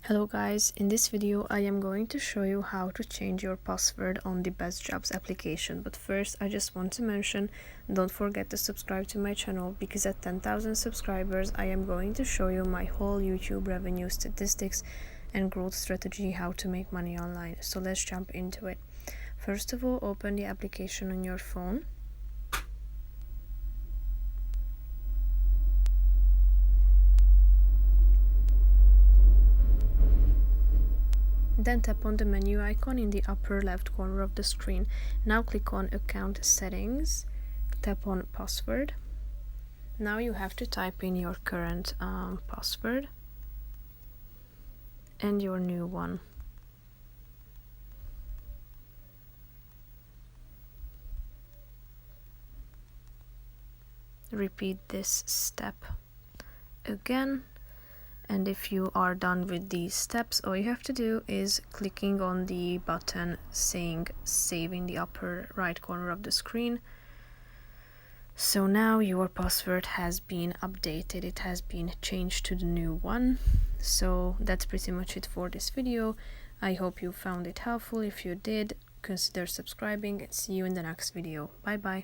Hello guys, in this video I am going to show you how to change your password on the BestJobs application. But first I just want to mention, don't forget to subscribe to my channel, because at 10,000 subscribers I am going to show you my whole YouTube revenue statistics and growth strategy, how to make money online. So let's jump into it. First of all, open the application on your phone. Then tap on the menu icon in the upper left corner of the screen. Now click on Account Settings, tap on Password. Now you have to type in your current password and your new one. Repeat this step again. And if you are done with these steps, all you have to do is clicking on the button saying save in the upper right corner of the screen. So now your password has been updated, it has been changed to the new one. So that's pretty much it for this video. I hope you found it helpful. If you did, consider subscribing and see you in the next video. Bye bye.